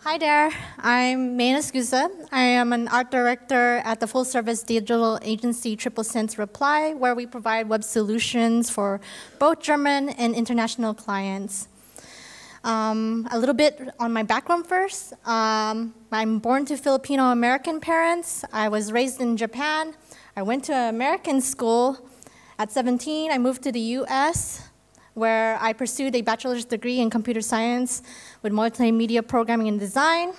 Hi there, I'm Mayen. I am an art director at the full-service digital agency Triple Sense Reply, where we provide web solutions for both German and international clients. A little bit on my background first. I'm born to Filipino-American parents. I was raised in Japan. I went to American school. At 17, I moved to the US, where I pursued a bachelor's degree in computer science with multimedia programming and design.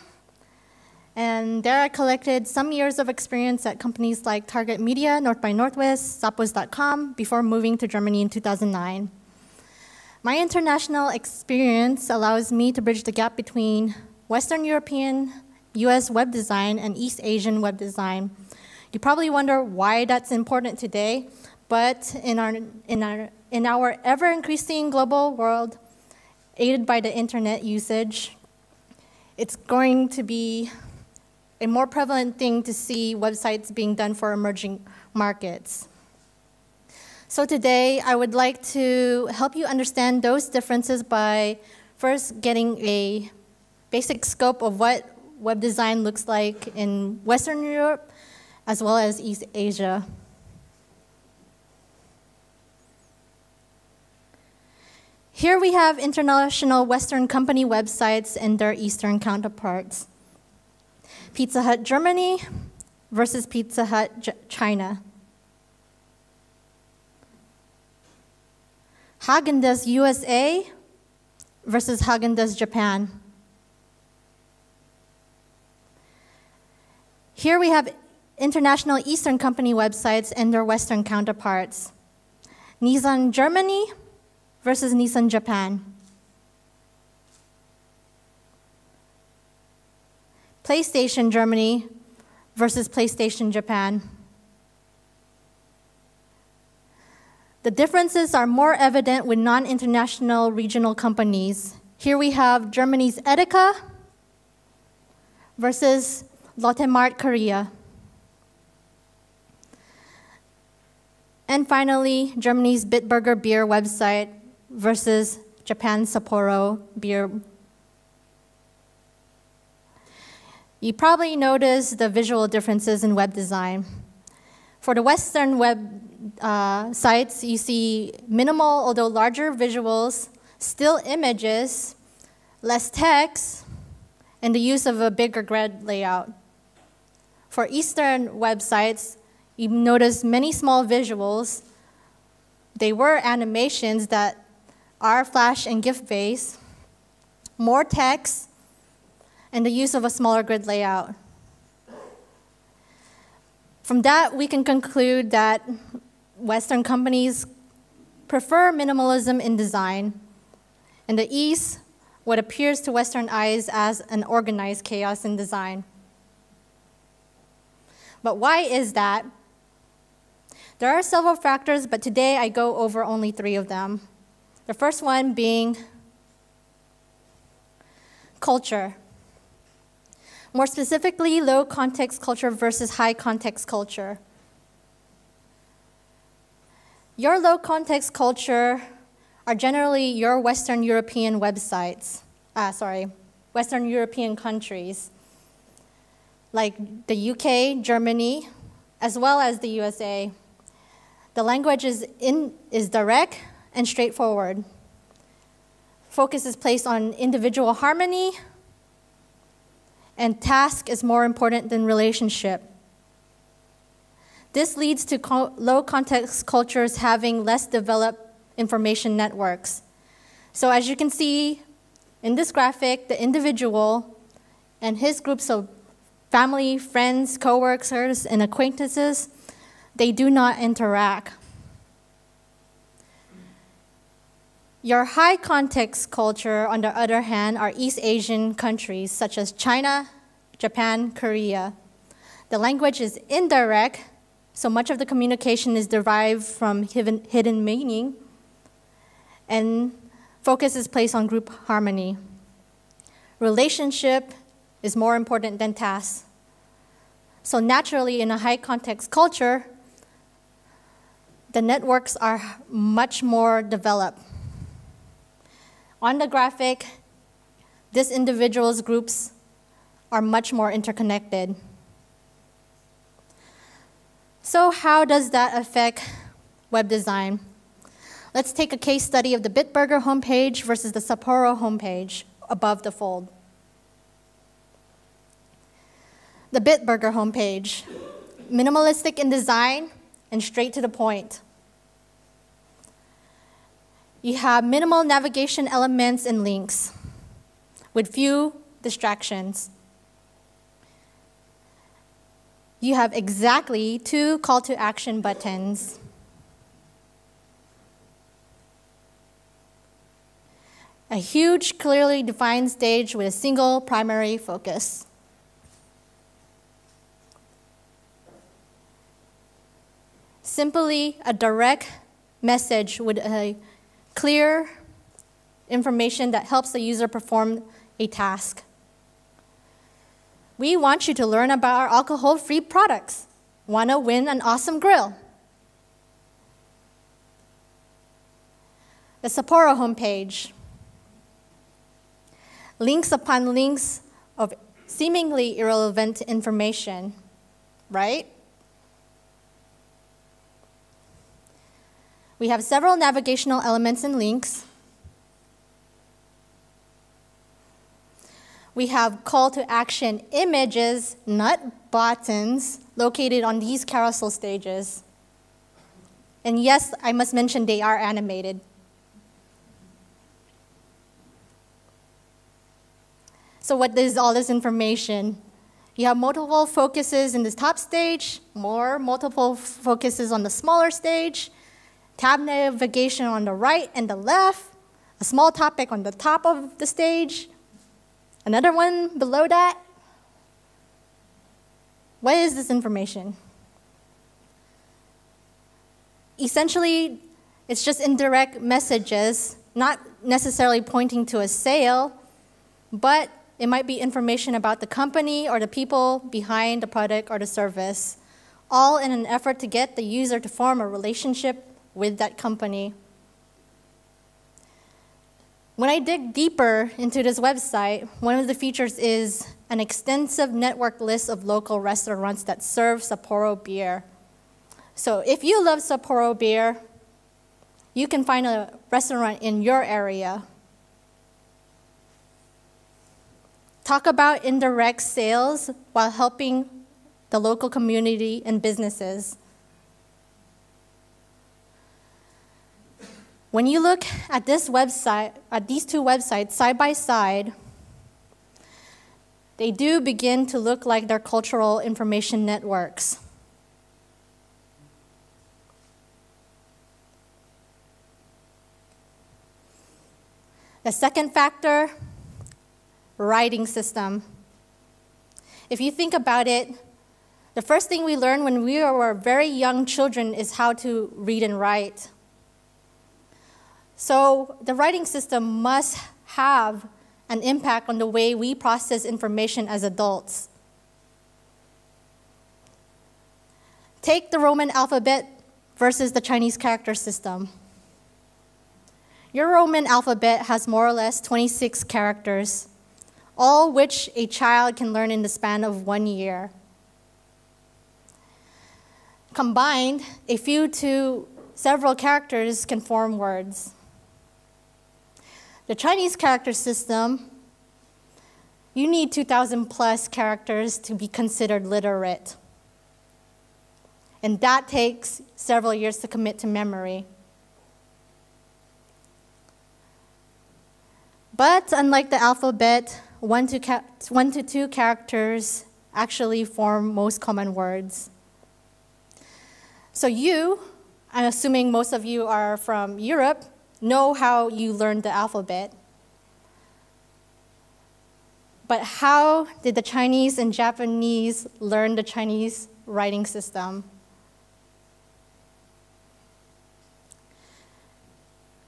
And there I collected some years of experience at companies like Target Media, North by Northwest, Zappos.com, before moving to Germany in 2009. My international experience allows me to bridge the gap between Western European, US web design, and East Asian web design. You probably wonder why that's important today, but in our ever-increasing global world, aided by the internet usage, it's going to be a more prevalent thing to see websites being done for emerging markets. So today, I would like to help you understand those differences by first getting a basic scope of what web design looks like in Western Europe, as well as East Asia. Here we have international Western company websites and their Eastern counterparts. Pizza Hut Germany versus Pizza Hut China. Häagen-Dazs USA versus Häagen-Dazs Japan. Here we have international Eastern company websites and their Western counterparts. Nissan Germany versus Nissan Japan. PlayStation Germany versus PlayStation Japan. The differences are more evident with non-international regional companies. Here we have Germany's Edeka versus Lotte Mart Korea. And finally, Germany's Bitburger beer website versus Japan's Sapporo beer. You probably noticed the visual differences in web design. For the Western web sites, you see minimal, although larger visuals, still images, less text, and the use of a bigger grid layout. For Eastern websites, you notice many small visuals. They were animations that are Flash and GIF-based, more text, and the use of a smaller grid layout. From that, we can conclude that Western companies prefer minimalism in design, and the East, what appears to Western eyes as an organized chaos in design. But why is that? There are several factors, but today I go over only 3 of them. The first one being culture. More specifically, low context culture versus high context culture. Your low context culture are generally your Western European websites, Western European countries, like the UK, Germany, as well as the USA. The language is direct and straightforward. Focus is placed on individual harmony, and task is more important than relationship. This leads to low context cultures having less developed information networks. So as you can see in this graphic, the individual and his groups of family, friends, coworkers, and acquaintances, they do not interact. Your high context culture, on the other hand, are East Asian countries such as China, Japan, Korea. The language is indirect, so much of the communication is derived from hidden meaning, and focus is placed on group harmony. Relationship is more important than tasks. So naturally, in a high context culture, the networks are much more developed. On the graphic, this individual's groups are much more interconnected. So how does that affect web design? Let's take a case study of the Bitburger homepage versus the Sapporo homepage above the fold. The Bitburger homepage, minimalistic in design and straight to the point. You have minimal navigation elements and links with few distractions. You have exactly 2 call to action buttons. A huge, clearly defined stage with a single primary focus. Simply a direct message with a clear information that helps the user perform a task. We want you to learn about our alcohol-free products. Want to win an awesome grill? The Sapporo homepage. Links upon links of seemingly irrelevant information, right? We have several navigational elements and links. We have call to action images, not buttons, located on these carousel stages. And yes, I must mention they are animated. So what is all this information? You have multiple focuses in this top stage, multiple focuses on the smaller stage, tab navigation on the right and the left, a small topic on the top of the stage, another one below that. What is this information? Essentially, it's just indirect messages, not necessarily pointing to a sale, but it might be information about the company or the people behind the product or the service, all in an effort to get the user to form a relationship with that company. When I dig deeper into this website, one of the features is an extensive network list of local restaurants that serve Sapporo beer. So if you love Sapporo beer, you can find a restaurant in your area. Talk about indirect sales while helping the local community and businesses. When you look at this website, at these 2 websites side by side, they do begin to look like their cultural information networks. The second factor, writing system. If you think about it, the first thing we learn when we were very young children is how to read and write. So the writing system must have an impact on the way we process information as adults. Take the Roman alphabet versus the Chinese character system. Your Roman alphabet has more or less 26 characters, all which a child can learn in the span of 1 year. Combined, a few to several characters can form words. The Chinese character system, you need 2,000 plus characters to be considered literate. And that takes several years to commit to memory. But unlike the alphabet, 1 to 2 characters actually form most common words. So I'm assuming most of you are from Europe, know how you learned the alphabet. But how did the Chinese and Japanese learn the Chinese writing system?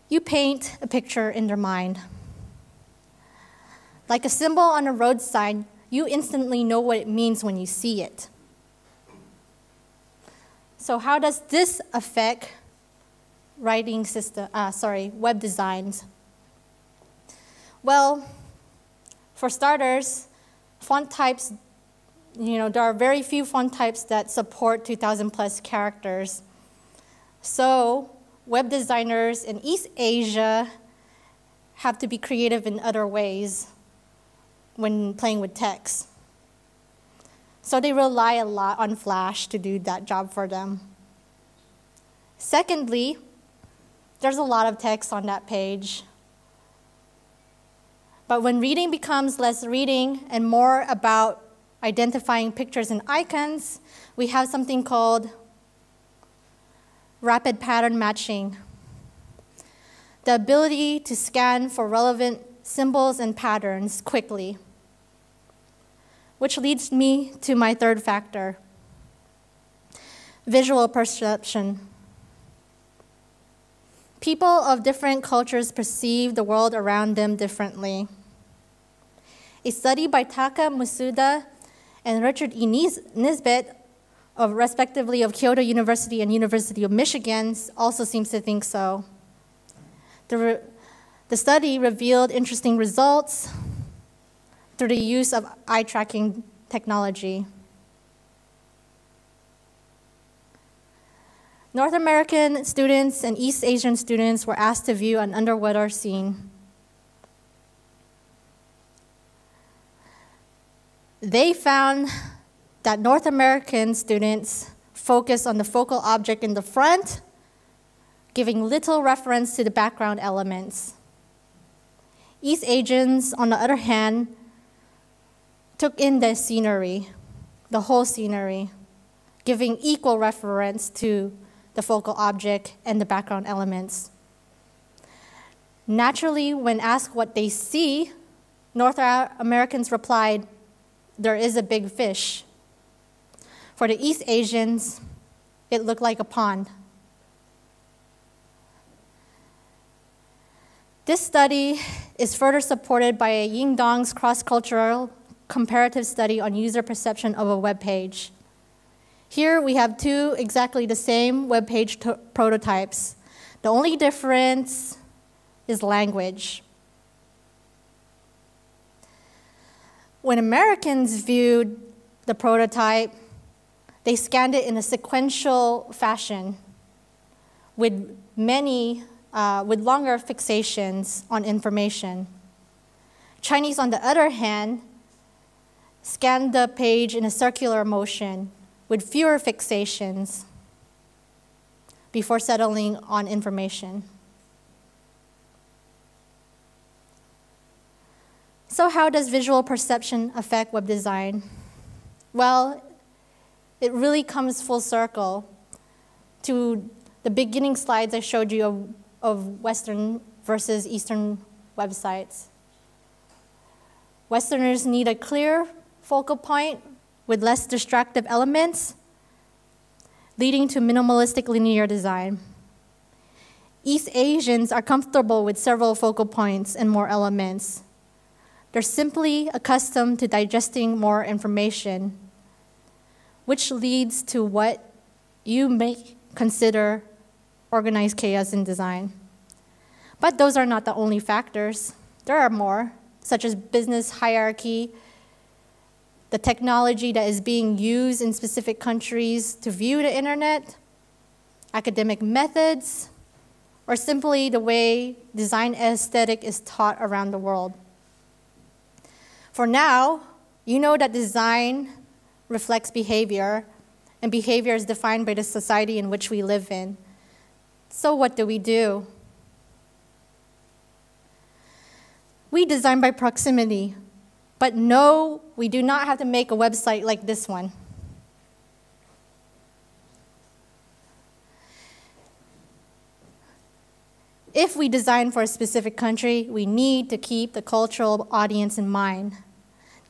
You paint a picture in their mind. Like a symbol on a road sign, you instantly know what it means when you see it. So how does this affect web designs? Well, for starters, font types, there are very few font types that support 2,000 plus characters. So web designers in East Asia have to be creative in other ways when playing with text. So they rely a lot on Flash to do that job for them. Secondly, there's a lot of text on that page. But when reading becomes less reading and more about identifying pictures and icons, we have something called rapid pattern matching. The ability to scan for relevant symbols and patterns quickly. Which leads me to my third factor, visual perception. People of different cultures perceive the world around them differently. A study by Taka Masuda and Richard E. Nisbet, respectively of Kyoto University and University of Michigan, also seems to think so. The study revealed interesting results through the use of eye tracking technology. North American students and East Asian students were asked to view an underwater scene. They found that North American students focused on the focal object in the front, giving little reference to the background elements. East Asians, on the other hand, took in the scenery, the whole scenery, giving equal reference to the focal object and the background elements. Naturally, when asked what they see, North Americans replied, "There is a big fish." For the East Asians, it looked like a pond. This study is further supported by a Ying-Dong's cross-cultural comparative study on user perception of a web page. Here we have two exactly the same web page prototypes. The only difference is language. When Americans viewed the prototype, they scanned it in a sequential fashion with longer fixations on information. Chinese, on the other hand, scanned the page in a circular motion with fewer fixations before settling on information. So how does visual perception affect web design? Well, it really comes full circle to the beginning slides I showed you of Western versus Eastern websites. Westerners need a clear focal point with less distractive elements, leading to minimalistic linear design. East Asians are comfortable with several focal points and more elements. They're simply accustomed to digesting more information, which leads to what you may consider organized chaos in design. But those are not the only factors. There are more, such as business hierarchy, the technology that is being used in specific countries to view the internet, academic methods, or simply the way design aesthetic is taught around the world. For now, you know that design reflects behavior, and behavior is defined by the society in which we live in. So what do? We design by proximity, but no, we do not have to make a website like this one. If we design for a specific country, we need to keep the cultural audience in mind.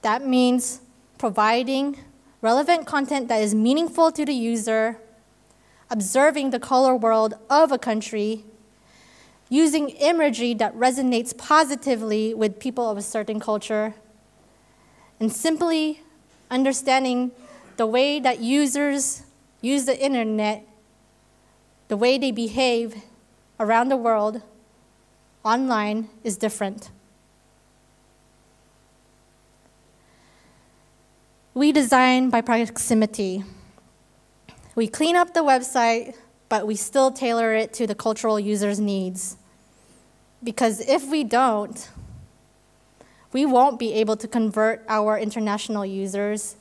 That means providing relevant content that is meaningful to the user, observing the color world of a country, using imagery that resonates positively with people of a certain culture, and simply understanding the way that users use the internet, the way they behave around the world, online, is different. We design by proximity. We clean up the website, but we still tailor it to the cultural user's needs. Because if we don't, we won't be able to convert our international users,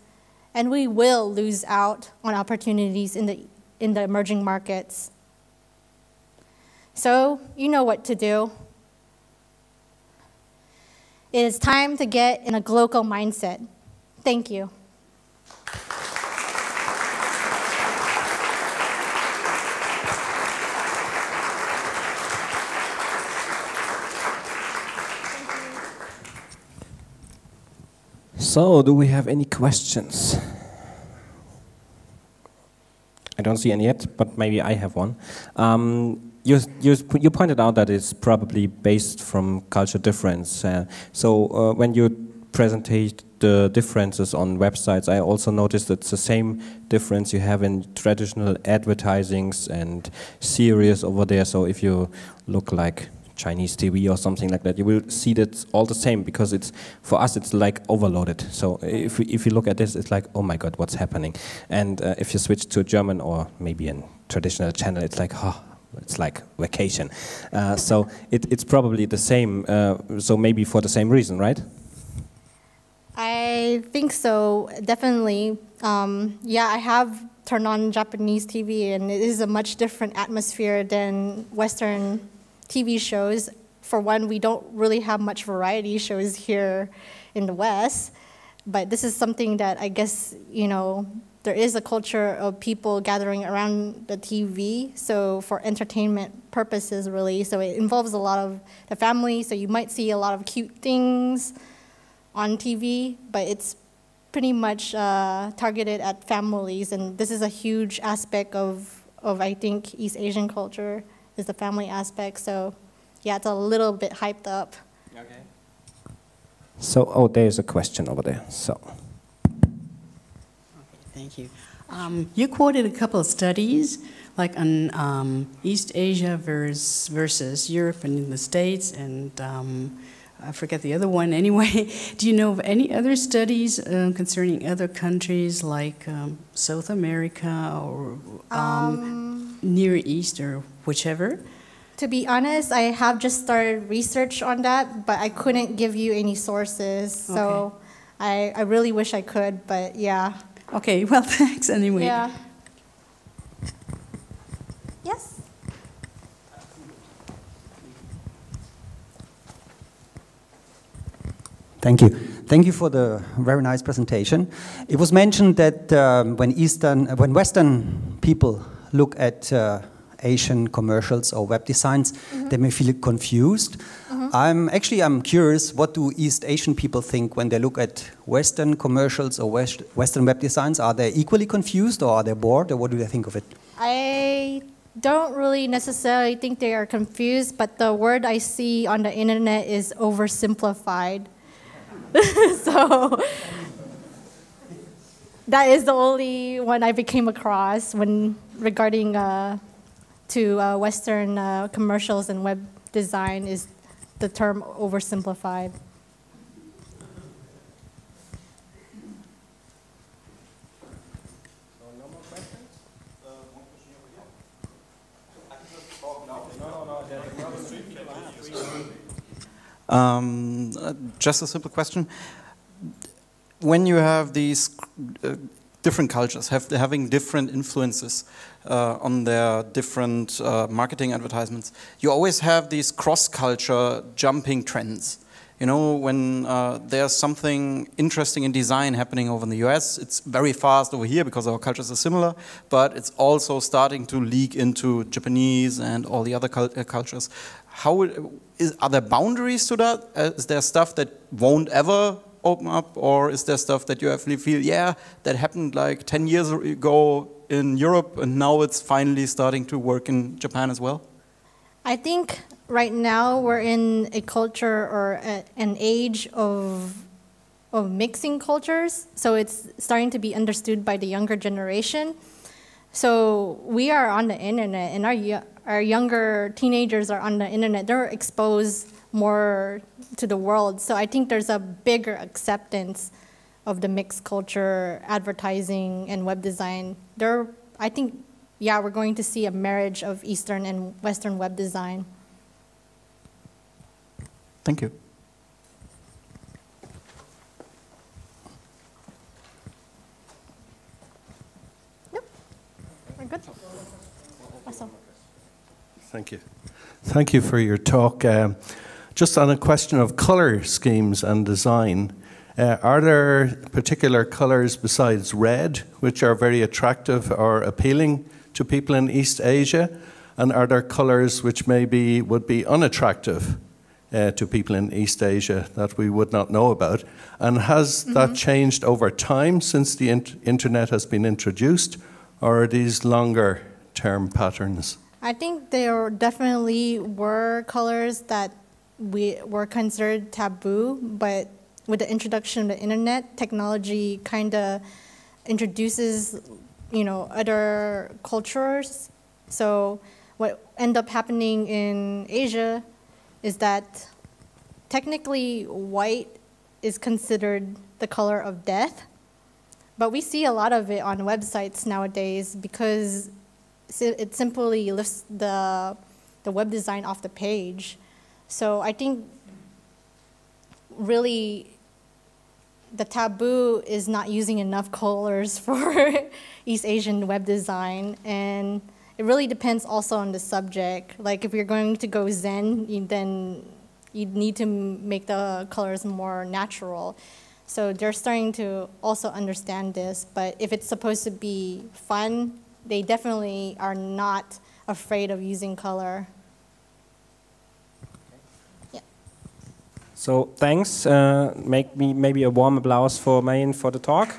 and we will lose out on opportunities in the emerging markets. So you know what to do. It is time to get in a global mindset. Thank you. So, do we have any questions? I don't see any yet, but maybe I have one. You pointed out that it's probably based from culture difference. So when you presentate the differences on websites, I also noticed it's the same difference you have in traditional advertisings and series over there. So if you look like Chinese TV or something like that, you will see that it's all the same, because it's, for us, it's like overloaded. So if you look at this, it's like, oh my God, what's happening? And if you switch to a German or maybe a traditional channel, it's like, oh, it's like vacation. So it's probably the same, so maybe for the same reason, right? I think so, definitely. Yeah, I have turned on Japanese TV, and it is a much different atmosphere than Western TV shows. For one, we don't really have much variety shows here in the West, but this is something that I guess, you know, there is a culture of people gathering around the TV, so for entertainment purposes, really. So it involves a lot of the family, so you might see a lot of cute things on TV, but it's pretty much targeted at families, and this is a huge aspect of I think, East Asian culture, is the family aspect. So yeah, it's a little bit hyped up. Okay. So, oh, there's a question over there. So. Thank you. You quoted a couple of studies, like on East Asia versus Europe and in the States, and I forget the other one anyway. Do you know of any other studies concerning other countries like South America or Near East or whichever? To be honest, I have just started research on that, but I couldn't give you any sources. So okay. I really wish I could, but yeah. Okay, well, thanks anyway. Yeah. Yes? Thank you. Thank you for the very nice presentation. It was mentioned that when Western people look at Asian commercials or web designs, they may feel confused. I'm curious, what do East Asian people think when they look at Western commercials or Western web designs? Are they equally confused, or are they bored, or what do they think of it? I don't really necessarily think they are confused, but the word I see on the internet is oversimplified. So that is the only one I became across when regarding to Western commercials and web design, is the term oversimplified. So no more questions? One question over here. I can just talk now. Just a simple question. When you have these different cultures having different influences on their different marketing advertisements, you always have these cross-culture jumping trends. You know, when there's something interesting in design happening over in the US, it's very fast over here because our cultures are similar, but it's also starting to leak into Japanese and all the other cultures. Are there boundaries to that? Is there stuff that won't ever open up, or is there stuff that you actually feel, yeah, that happened like 10 years ago in Europe and now it's finally starting to work in Japan as well? I think right now we're in a culture or an age of mixing cultures, so it's starting to be understood by the younger generation. So we are on the internet, and our younger teenagers are on the internet. They're exposed more to the world. So I think there's a bigger acceptance of the mixed culture, advertising, and web design. I think, yeah, we're going to see a marriage of Eastern and Western web design. Thank you. Nope. We're good. Awesome. Thank you. Thank you for your talk. Just on a question of color schemes and design, are there particular colors besides red which are very attractive or appealing to people in East Asia? And are there colors which maybe would be unattractive to people in East Asia that we would not know about? And has that changed over time since the internet has been introduced, or are these longer term patterns? I think there definitely were colors that were considered taboo, but with the introduction of the internet, technology kind of introduces, other cultures. So what ended up happening in Asia is that technically white is considered the color of death, but we see a lot of it on websites nowadays because it simply lifts the web design off the page. So I think really the taboo is not using enough colors for East Asian web design, and it really depends also on the subject. Like if you're going to go Zen, then you need to make the colors more natural. So they're starting to also understand this, but if it's supposed to be fun, they definitely are not afraid of using color. Yeah. So thanks. Make me maybe a warm applause for Mayen for the talk.